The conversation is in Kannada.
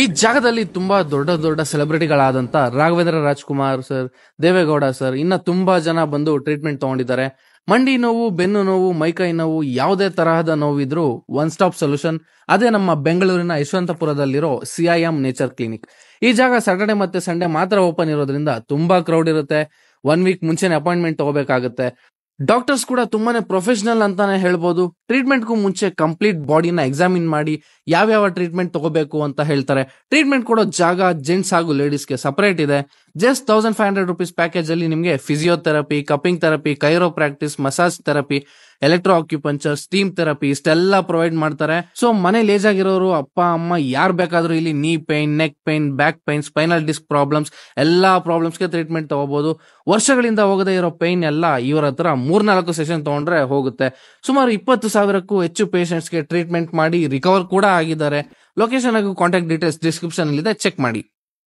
ಈ ಜಾಗದಲ್ಲಿ ತುಂಬಾ ದೊಡ್ಡ ದೊಡ್ಡ ಸೆಲೆಬ್ರಿಟಿಗಳಾದಂತ ರಾಘವೇಂದ್ರ ರಾಜ್ಕುಮಾರ್ ಸರ್, ದೇವೇಗೌಡ ಸರ್, ಇನ್ನ ತುಂಬಾ ಜನ ಬಂದು ಟ್ರೀಟ್ಮೆಂಟ್ ತಗೊಂಡಿದ್ದಾರೆ. ಮಂಡಿ ನೋವು, ಬೆನ್ನು ನೋವು, ಮೈಕೈ ನೋವು, ಯಾವುದೇ ತರಹದ ನೋವಿದ್ರು ಒನ್ ಸ್ಟಾಪ್ ಸೊಲ್ಯೂಷನ್ ಅದೇ ನಮ್ಮ ಬೆಂಗಳೂರಿನ ಯಶವಂತಪುರದಲ್ಲಿರೋ CIM ನೇಚರ್ ಕ್ಲಿನಿಕ್. ಈ ಜಾಗ ಸ್ಯಾಟರ್ಡೆ ಮತ್ತೆ ಸಂಡೇ ಮಾತ್ರ ಓಪನ್ ಇರೋದ್ರಿಂದ ತುಂಬಾ ಕ್ರೌಡ್ ಇರುತ್ತೆ. 1 ವೀಕ್ ಮುಂಚೆನೆ ಅಪಾಯಿಂಟ್ಮೆಂಟ್ ತಗೋಬೇಕಾಗುತ್ತೆ. ಡಾಕ್ಟರ್ಸ್ ಕೂಡ ತುಂಬಾನೇ ಪ್ರೊಫೆಷನಲ್ ಅಂತಾನೆ ಹೇಳ್ಬೋದು. ಟ್ರೀಟ್ಮೆಂಟ್ಗೂ ಮುಂಚೆ ಕಂಪ್ಲೀಟ್ ಬಾಡಿನ ಎಕ್ಸಾಮಿನ್ ಮಾಡಿ ಯಾವ್ಯಾವ ಟ್ರೀಟ್ಮೆಂಟ್ ತಗೋಬೇಕು ಅಂತ ಹೇಳ್ತಾರೆ. ಟ್ರೀಟ್ಮೆಂಟ್ ಕೊಡೋ ಜಾಗ ಜೆಂಟ್ಸ್ ಹಾಗೂ ಲೇಡೀಸ್ಗೆ ಸಪರೇಟ್ ಇದೆ. ಜಸ್ಟ್ 1500 rupees ಪ್ಯಾಕೇಜ್ ಅಲ್ಲಿ ನಿಮಗೆ physiotherapy, cupping therapy, chiro practice, massage therapy, electro acupuncture, steam therapy ಇಷ್ಟೆಲ್ಲ ಪ್ರೊವೈಡ್ ಮಾಡ್ತಾರೆ. ಸೊ ಮನೇಲಿ ಏಜ್ ಆಗಿರೋರು, ಅಪ್ಪ ಅಮ್ಮ ಯಾರು ಬೇಕಾದ್ರೂ ಇಲ್ಲಿ knee pain, neck pain, back pain, spinal disc problems ಎಲ್ಲಾ ಪ್ರಾಬ್ಲಮ್ಸ್ಗೆ ಟ್ರೀಟ್ಮೆಂಟ್ ತಗೋಬಹುದು. ವರ್ಷಗಳಿಂದ ಹೋಗದೆ ಇರೋ ಪೈನ್ ಎಲ್ಲ ಇವರ ಹತ್ರ 3-4 ಸೆಷನ್ ತಗೊಂಡ್ರೆ ಹೋಗುತ್ತೆ. ಸುಮಾರು 20,000ಕ್ಕೂ ಹೆಚ್ಚು ಪೇಷಂಟ್ಸ್ಗೆ ಟ್ರೀಟ್ಮೆಂಟ್ ಮಾಡಿ ರಿಕವರ್ ಕೂಡ ಆಗಿದ್ದಾರೆ. ಲೊಕೇಶನ್ ಹಾಗೂ ಕಾಂಟ್ಯಾಕ್ಟ್ ಡೀಟೇಲ್ಸ್ ಡಿಸ್ಕ್ರಿಪ್ಷನ್ ಇದೆ, ಚೆಕ್ ಮಾಡಿ.